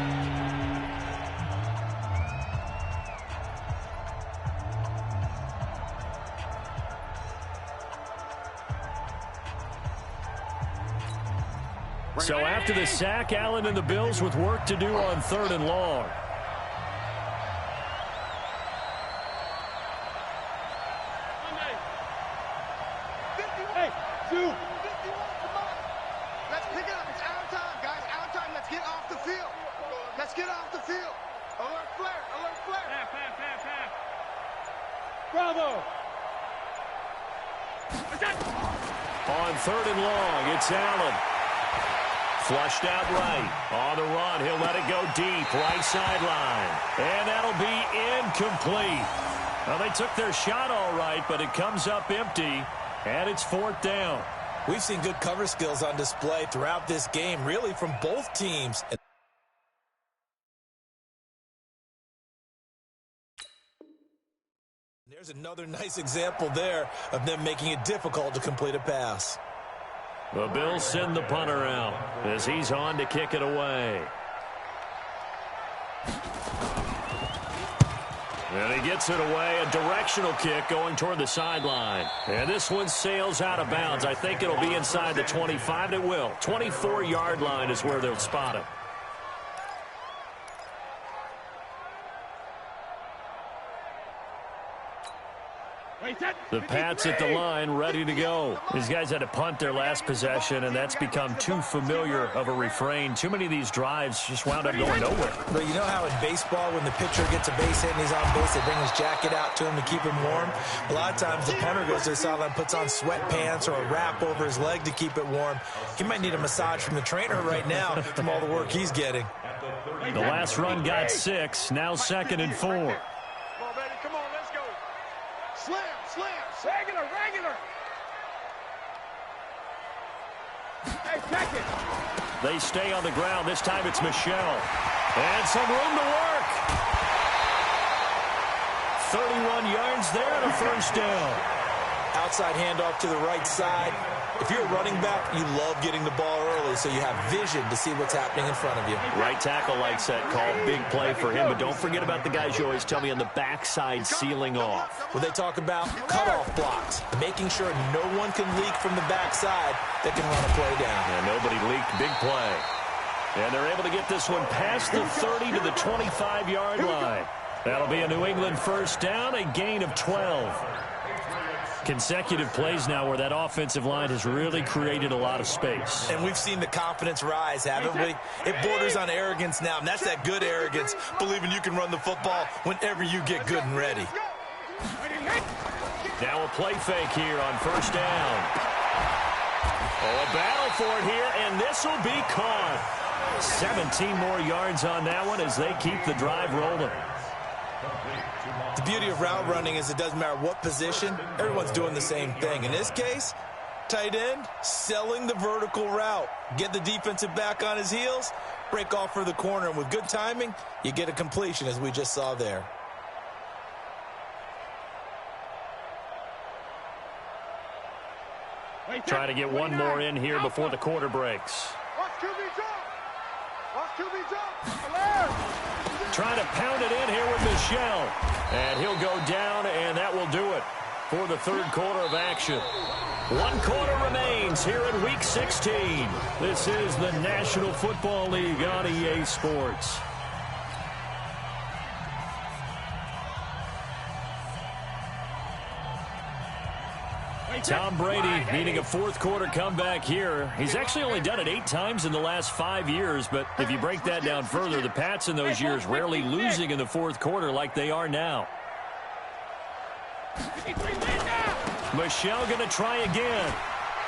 So after the sack, Allen and the Bills with work to do on 3rd and long. get off the field. Let's get off the field. Alert flare, alert flare. Pass. Bravo. On 3rd and long, it's Allen. Flushed out right. On the run, he'll let it go deep, right sideline. And that'll be incomplete. Well, they took their shot all right, but it comes up empty, and it's 4th down. We've seen good cover skills on display throughout this game, really from both teams. There's another nice example there of them making it difficult to complete a pass. The Bills send the punter out as he's on to kick it away. And he gets it away, a directional kick going toward the sideline. And this one sails out of bounds. I think it'll be inside the 25. It will. 24-yard line is where they'll spot it. The Pats at the line, ready to go. These guys had to punt their last possession, and that's become too familiar of a refrain. Too many of these drives just wound up going nowhere. But you know how in baseball, when the pitcher gets a base hit and he's on base, they bring his jacket out to him to keep him warm? A lot of times the punter goes to the sideline, puts on sweatpants or a wrap over his leg to keep it warm. He might need a massage from the trainer right now from all the work he's getting. The last run got 6, now 2nd and 4. Come on, baby, come on, let's go. Slam. Regular. Hey, check it. They stay on the ground. This time it's Michelle. And some room to work. 31 yards there and a 1st down. Outside handoff to the right side. If you're a running back, you love getting the ball early so you have vision to see what's happening in front of you. Right tackle likes that call. Big play for him. But don't forget about the guys you always tell me on the backside sealing off. When they talk about cutoff blocks, making sure no one can leak from the backside that can run a play down. And nobody leaked. Big play. And they're able to get this one past the 30 to the 25-yard line. That'll be a New England 1st down, a gain of 12. Consecutive plays now where that offensive line has really created a lot of space. And we've seen the confidence rise, haven't we? It borders on arrogance now, and that's that good arrogance, believing you can run the football whenever you get good and ready. Now a play fake here on 1st down. Oh, a battle for it here, and this will be caught. 17 more yards on that one as they keep the drive rolling. The beauty of route running is it doesn't matter what position, everyone's doing the same thing. In this case, tight end, selling the vertical route. Get the defensive back on his heels, break off for the corner, and with good timing, you get a completion as we just saw there. Trying to get one more in here before the quarter breaks. Watch QB jump. Alert. Trying to pound it in here with Michelle. And he'll go down, and that will do it for the 3rd quarter of action. 1 quarter remains here in Week 16. This is the National Football League on EA Sports. Tom Brady needing a 4th quarter comeback here. He's actually only done it 8 times in the last 5 years, but if you break that down further, the Pats in those years rarely losing in the 4th quarter like they are now. Michelle going to try again.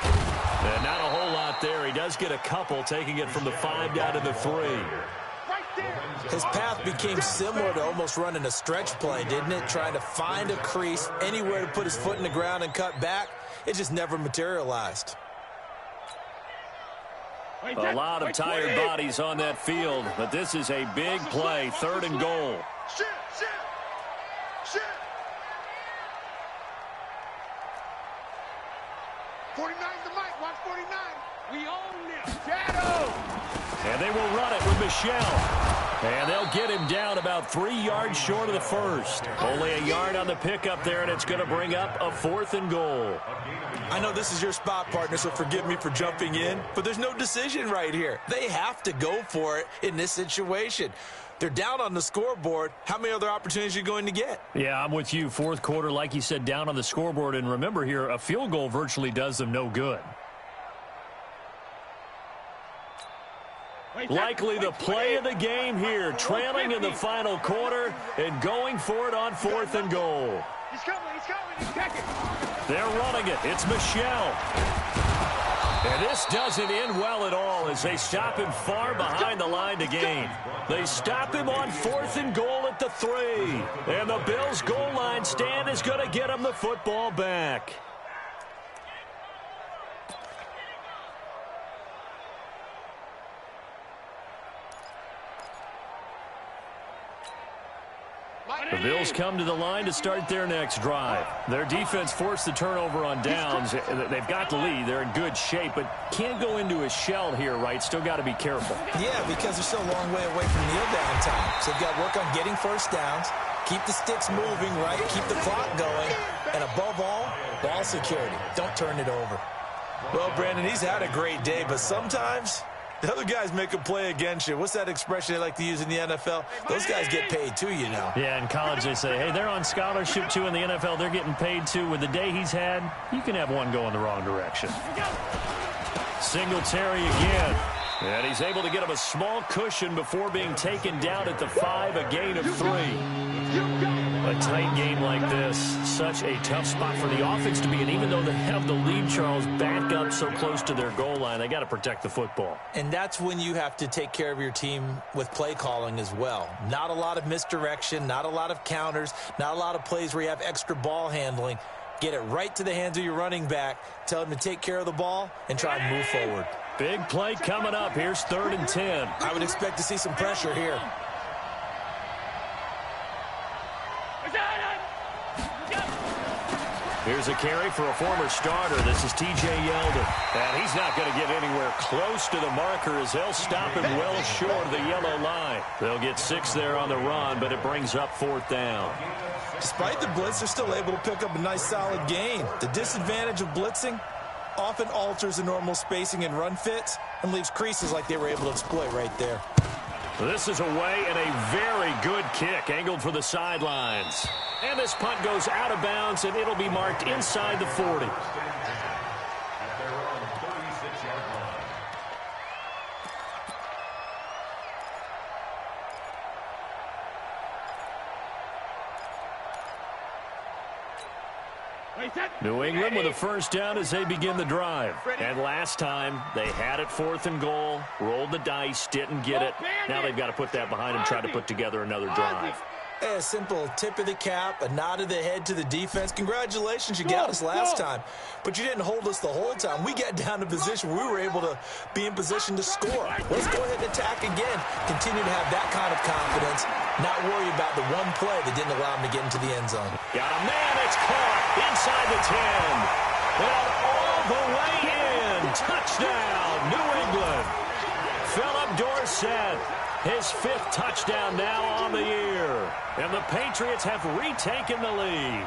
And not a whole lot there. He does get a couple, taking it from the 5 down to the 3. His path became similar to almost running a stretch play, didn't it? Trying to find a crease, anywhere to put his foot in the ground and cut back. It just never materialized. A lot of tired bodies on that field, but this is a big play, 3rd and goal. Shit. 49's the mic. Watch 49. We own this. Shadow. And they will run it with Michelle. And they'll get him down about 3 yards short of the 1st. Only a yard on the pickup there, and it's going to bring up a 4th and goal. I know this is your spot, partner, so forgive me for jumping in, but there's no decision right here. They have to go for it in this situation. They're down on the scoreboard. How many other opportunities are you going to get? Yeah, I'm with you. 4th quarter, like you said, down on the scoreboard. And remember here, a field goal virtually does them no good. Likely the play of the game here, trailing in the final quarter and going for it on 4th and goal. He's coming, he's checking. They're running it. It's Michelle. And this doesn't end well at all as they stop him far behind the line to gain. They stop him on 4th and goal at the 3. And the Bills' goal line stand is going to get him the football back. The Bills come to the line to start their next drive. Their defense forced the turnover on downs. They've got the lead. They're in good shape, but can't go into a shell here, right? Still got to be careful. Yeah, because they're still a long way away from kneel down time. So they've got to work on getting first downs, keep the sticks moving, right? Keep the clock going. And above all, ball security. Don't turn it over. Well, Brandon, he's had a great day, but sometimes the other guys make a play against you. What's that expression they like to use in the NFL? Those guys get paid too, you know. Yeah, in college they say, hey, they're on scholarship too. In the NFL, they're getting paid too. With the day he's had, you can have one go in the wrong direction. Singletary again. And he's able to get him a small cushion before being taken down at the 5, a gain of 3. A tight game like this, such a tough spot for the offense to be in. Even though they have the lead, Charles, back up so close to their goal line, they got to protect the football. And that's when you have to take care of your team with play calling as well. Not a lot of misdirection, not a lot of counters, not a lot of plays where you have extra ball handling. Get it right to the hands of your running back, tell him to take care of the ball, and try and move forward. Big play coming up. Here's 3rd and 10. I would expect to see some pressure here. Here's a carry for a former starter. This is T.J. Yeldon. And he's not going to get anywhere close to the marker as they'll stop him well short of the yellow line. They'll get 6 there on the run, but it brings up 4th down. Despite the blitz, they're still able to pick up a nice solid gain. The disadvantage of blitzing often alters the normal spacing and run fits and leaves creases like they were able to exploit right there. This is away and a very good kick angled for the sidelines. And this punt goes out of bounds, and it'll be marked inside the 40. New England with a first down as they begin the drive. And last time, they had it 4th and goal, rolled the dice, didn't get it. Now they've got to put that behind them, try to put together another drive. A simple tip of the cap, a nod of the head to the defense. Congratulations, you got us last time. But you didn't hold us the whole time. We got down to position where we were able to be in position to score. Let's go ahead and attack again. Continue to have that kind of confidence. Not worry about the one play that didn't allow him to get into the end zone. Got a man, it's caught inside the 10. And all the way in. Touchdown, New England. Philip Dorsett. His 5th touchdown now on the year. And the Patriots have retaken the lead.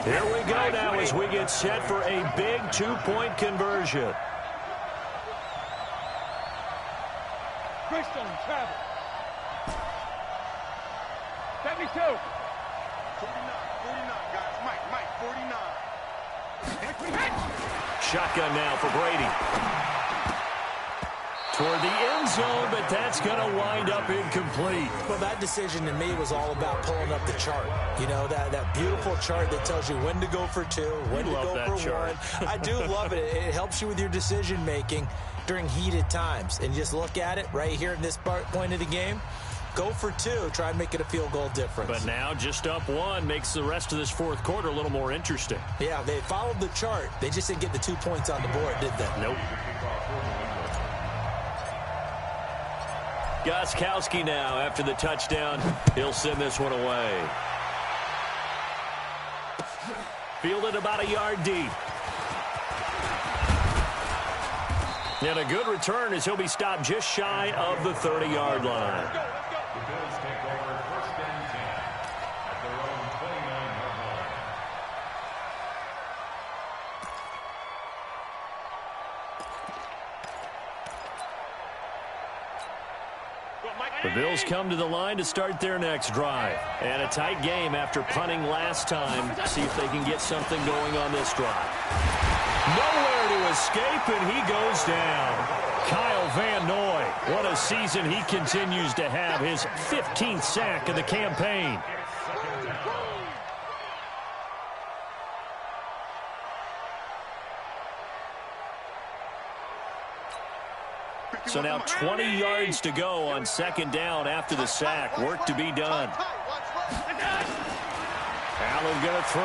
Here we go now as we get set for a big 2-point conversion. Bristol, travel. 72. 49, guys. Mike, 49. Shotgun now for Brady. Toward the end zone, but that's going to wind up incomplete. Well, that decision to me was all about pulling up the chart. You know, that beautiful chart that tells you when to go for 2, when to go for 1. I do love it. It helps you with your decision-making during heated times. And just look at it right here in this point of the game. Go for 2. Try and make it a field goal difference. But now just up 1 makes the rest of this 4th quarter a little more interesting. Yeah, they followed the chart. They just didn't get the 2 points on the board, did they? Nope. Gostkowski now after the touchdown. He'll send this one away. Fielded about a yard deep. And a good return as he'll be stopped just shy of the 30-yard line. The Bills take over 1st and 10 at their own 29-yard line. The Bills come to the line to start their next drive. And a tight game after punting last time. See if they can get something going on this drive. Nowhere to escape, and he goes down. Kyle Van Noy, what a season he continues to have, his 15th sack of the campaign. So now 20 yards to go on second down after the sack. Work to be done. Allen going to throw.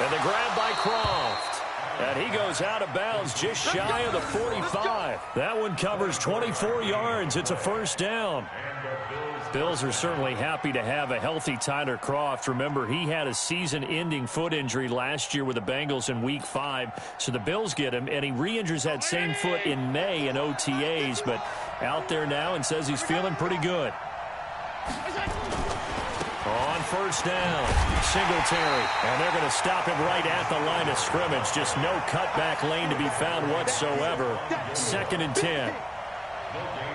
And the grab by Croft. And he goes out of bounds just shy of the 45. That one covers 24 yards. It's a first down. Bills are certainly happy to have a healthy Tyler Croft. Remember, he had a season-ending foot injury last year with the Bengals in Week 5. So the Bills get him, and he re-injures that same foot in May in OTAs. But out there now and says he's feeling pretty good. On first down, Singletary. And they're going to stop him right at the line of scrimmage. Just no cutback lane to be found whatsoever. 2nd and 10.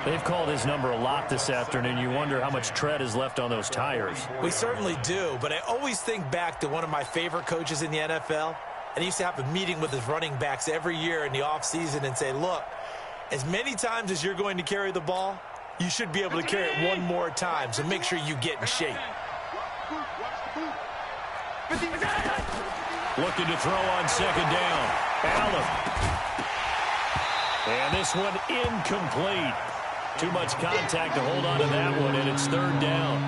They've called his number a lot this afternoon. You wonder how much tread is left on those tires. We certainly do, but I always think back to one of my favorite coaches in the NFL. And he used to have a meeting with his running backs every year in the offseason and say, look, as many times as you're going to carry the ball, you should be able to carry it one more time, so make sure you get in shape. Looking to throw on second down. Allen. And this one incomplete. Too much contact to hold on to that one, and it's third down.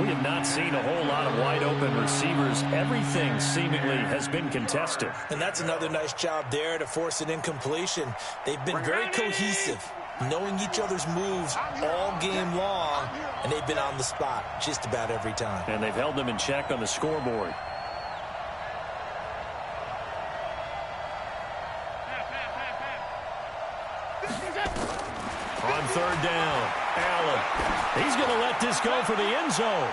We have not seen a whole lot of wide-open receivers. Everything seemingly has been contested. And that's another nice job there to force an incompletion. They've been very cohesive, knowing each other's moves all game long, and they've been on the spot just about every time. And they've held them in check on the scoreboard. On third down, Allen. He's going to let this go for the end zone.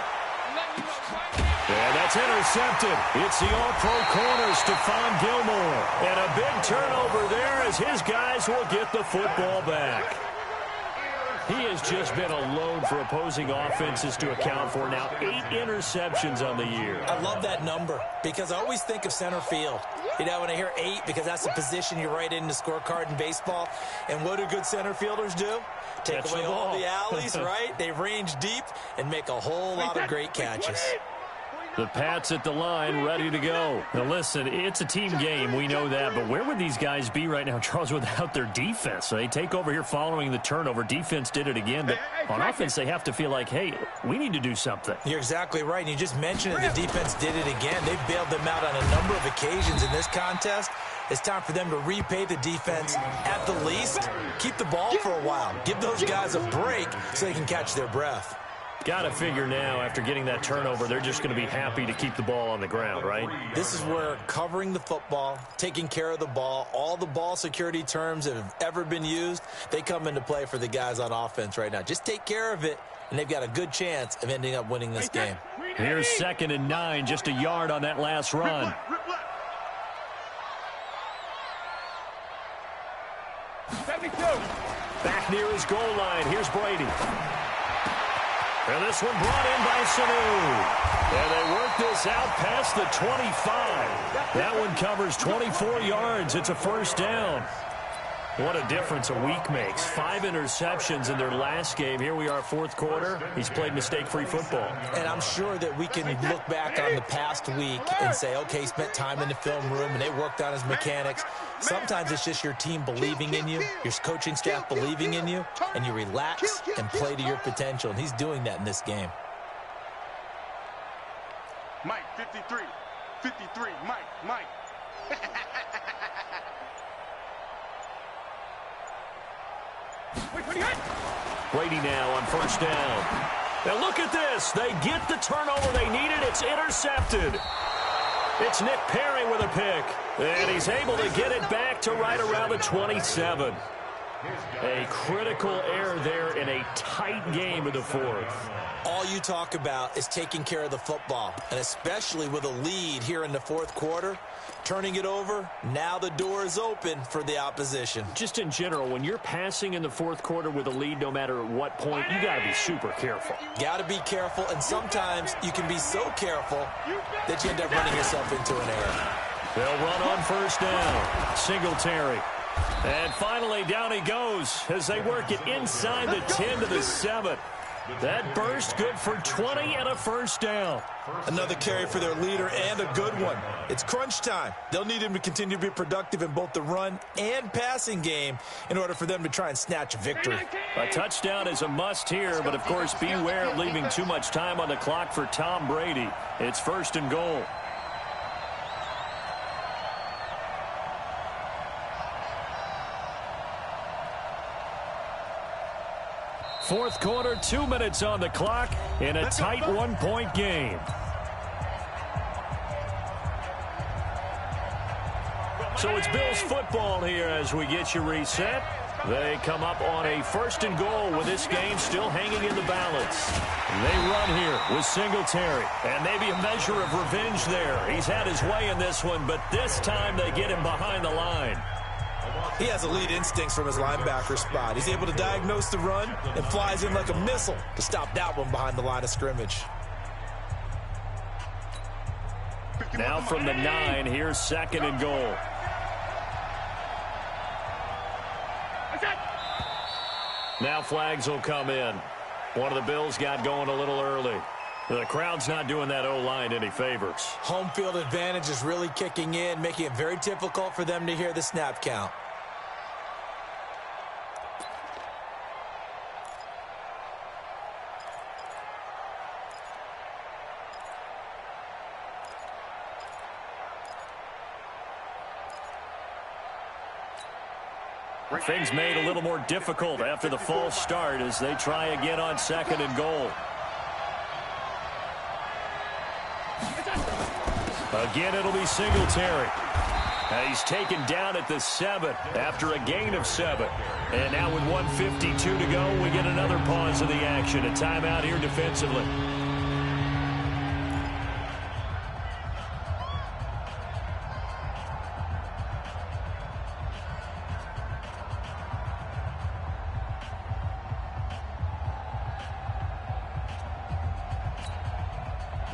And that's intercepted. It's the all-pro corner, Stephon Gilmore. And a big turnover there as his guys will get the football back. He has just been a load for opposing offenses to account for. Now 8 interceptions on the year. I love that number because I always think of center field. You know, when I hear 8, because that's the position you write in the scorecard in baseball. And what do good center fielders do? Take away all the alleys, right? They range deep and make a whole lot of great catches. The Pats at the line, ready to go. Now, listen, it's a team game. We know that. But where would these guys be right now, Charles, without their defense? So they take over here following the turnover. Defense did it again. But on offense, they have to feel like, hey, we need to do something. You're exactly right. And you just mentioned it. The defense did it again. They bailed them out on a number of occasions in this contest. It's time for them to repay the defense at the least. Keep the ball for a while. Give those guys a break so they can catch their breath. Got to figure now, after getting that turnover, they're just going to be happy to keep the ball on the ground, right? This is where covering the football, taking care of the ball, all the ball security terms that have ever been used, they come into play for the guys on offense right now. Just take care of it, and they've got a good chance of ending up winning this game. Here's 2nd and 9, just a yard on that last run. Back near his goal line, here's Brady. And this one brought in by Sanu. And they work this out past the 25. That one covers 24 yards. It's a first down. What a difference a week makes. 5 interceptions in their last game. Here we are, fourth quarter. He's played mistake-free football. And I'm sure that we can look back on the past week and say, okay, he spent time in the film room and they worked on his mechanics. Sometimes it's just your team believing in you, your coaching staff believing in you, and you relax and play to your potential. And he's doing that in this game. Mike, 53. 53. Mike. Brady now on first down. Now look at this. They get the turnover they needed. It's intercepted. It's Nick Perry with a pick. And he's able to get it back to right around the 27. A critical error there in a tight game of the fourth. All you talk about is taking care of the football, and especially with a lead here in the fourth quarter, turning it over, now the door is open for the opposition. Just in general, when you're passing in the fourth quarter with a lead, no matter at what point, you got to be super careful. Got to be careful, and sometimes you can be so careful that you end up running yourself into an error. They'll run on first down. Singletary. And finally, down he goes as they work it inside the 10 to the 7. That burst good for 20 and a first down. Another carry for their leader and a good one. It's crunch time. They'll need him to continue to be productive in both the run and passing game in order for them to try and snatch a victory. A touchdown is a must here, but of course beware of leaving too much time on the clock for Tom Brady. It's first and goal. Fourth quarter, 2 minutes on the clock in a tight one-point game. So it's Bills football here as we get you reset. They come up on a first and goal with this game still hanging in the balance. They run here with Singletary, and maybe a measure of revenge there. He's had his way in this one, but this time they get him behind the line. He has elite instincts from his linebacker spot. He's able to diagnose the run and flies in like a missile to stop that one behind the line of scrimmage. Now from the 9, here's second and goal. Now flags will come in. One of the Bills got going a little early. The crowd's not doing that O-line any favors. Home field advantage is really kicking in, making it very difficult for them to hear the snap count. Things made a little more difficult after the false start as they try again on second and goal. Again, it'll be Singletary. He's taken down at the 7 after a gain of 7. And now with 1:52 to go, we get another pause of the action. A timeout here defensively.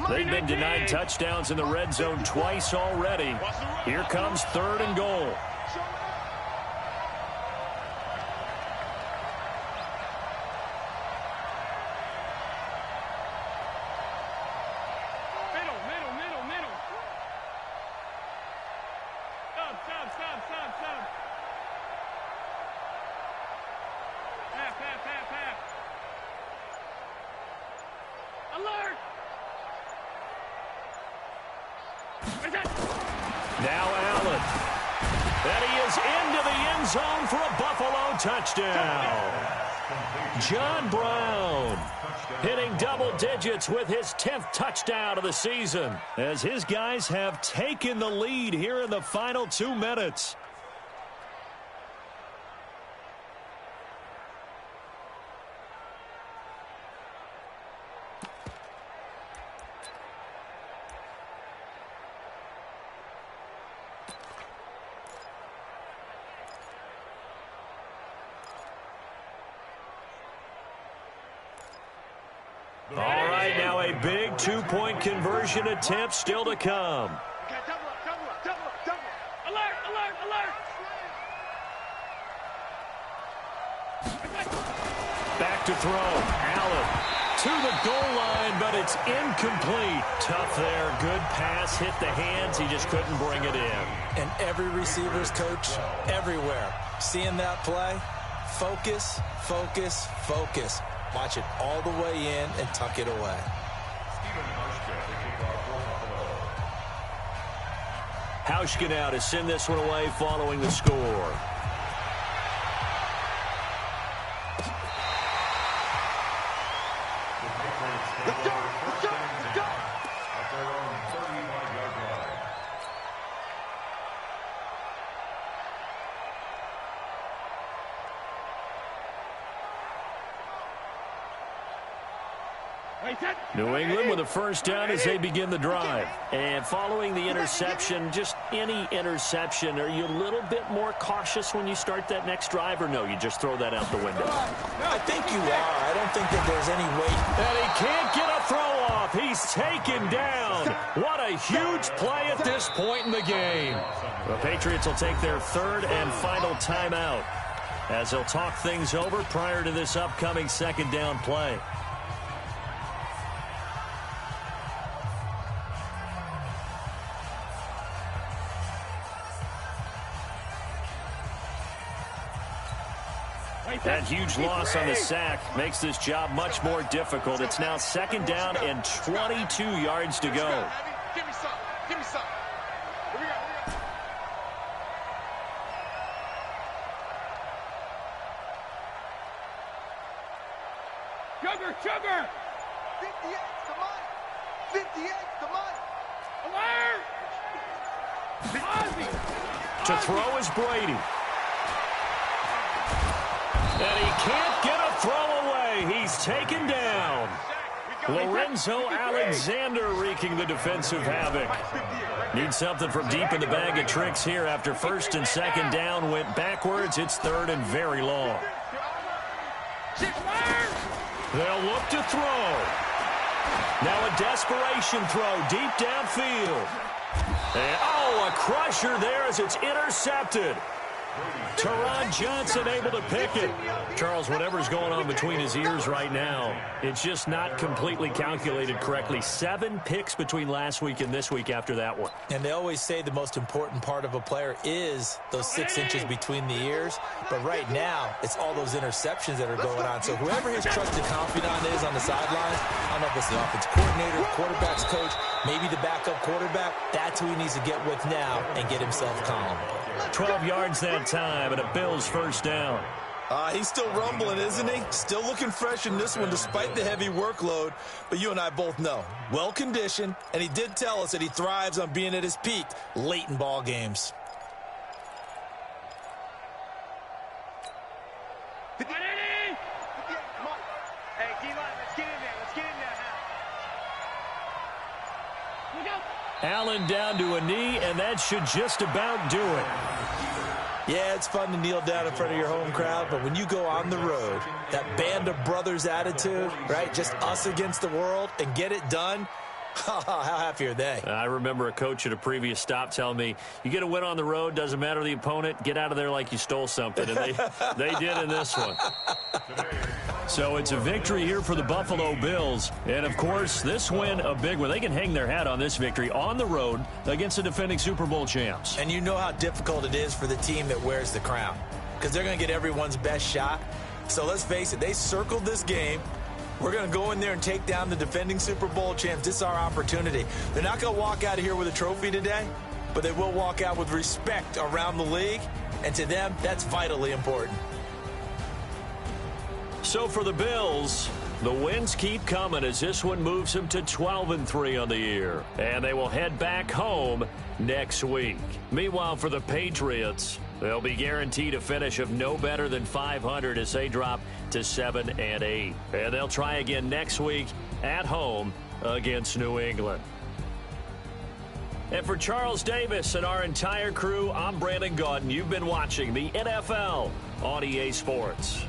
They've been denied touchdowns in the red zone twice already. Here comes third and goal. Now Allen. And he is into the end zone for a Buffalo touchdown. John Brown hitting double digits with his 10th touchdown of the season as his guys have taken the lead here in the final 2 minutes. All right, now a big two-point conversion attempt still to come. Okay, double up. Alert, alert, alert. Back to throw. Allen to the goal line, but it's incomplete. Tough there. Good pass. Hit the hands. He just couldn't bring it in. And every receiver's coach, everywhere, seeing that play, focus, focus, focus. Watch it all the way in and tuck it away. Hauschka now to send this one away following the score. Let's go. New England with a first down as they begin the drive. And following the interception, just any interception, are you a little bit more cautious when you start that next drive, or no, you just throw that out the window? I think you are. I don't think that there's any way. And he can't get a throw off. He's taken down. What a huge play at this point in the game. The Patriots will take their third and final timeout as they'll talk things over prior to this upcoming second down play. That huge loss on the sack makes this job much more difficult. It's now second down and 22 yards to go. Give me some. Give me some. Here we go. Sugar, sugar! 58, come on. 58, come on. Alert! Ozzy! To throw is Brady. And he can't get a throw away. He's taken down. Lorenzo Alexander wreaking the defensive havoc. Needs something from deep in the bag of tricks here after first and second down went backwards. It's third and very long. They'll look to throw. Now a desperation throw deep downfield. And, oh, a crusher there as it's intercepted. Teron Johnson able to pick it. Charles, whatever's going on between his ears right now, it's just not completely calculated correctly. 7 picks between last week and this week after that one. And they always say the most important part of a player is those 6 inches between the ears. But right now, it's all those interceptions that are going on. So whoever his trusted confidant is on the sidelines, I don't know if it's the offensive coordinator, quarterback's coach, maybe the backup quarterback, that's who he needs to get with now and get himself calm. 12 yards that time and a Bills first down. He's still rumbling, isn't he? Still looking fresh in this one despite the heavy workload. But you and I both know, well-conditioned, and he did tell us that he thrives on being at his peak late in ball games. Hey, D-line, let's get in there. Let's get in there now. Allen down to a knee, and that should just about do it. Yeah, it's fun to kneel down in front of your home crowd, but when you go on the road, that band of brothers attitude, right, just us against the world, and get it done, how happy are they? I remember a coach at a previous stop telling me, you get a win on the road, doesn't matter the opponent, get out of there like you stole something, and they did in this one. So it's a victory here for the Buffalo Bills. And, of course, this win, a big one. They can hang their hat on this victory on the road against the defending Super Bowl champs. And you know how difficult it is for the team that wears the crown, because they're going to get everyone's best shot. So let's face it, they circled this game. We're going to go in there and take down the defending Super Bowl champs. This is our opportunity. They're not going to walk out of here with a trophy today, but they will walk out with respect around the league. And to them, that's vitally important. So for the Bills, the wins keep coming as this one moves them to 12-3 on the year. And they will head back home next week. Meanwhile, for the Patriots, they'll be guaranteed a finish of no better than 500 as they drop to 7-8. And they'll try again next week at home against New England. And for Charles Davis and our entire crew, I'm Brandon Gaudin. You've been watching the NFL on EA Sports.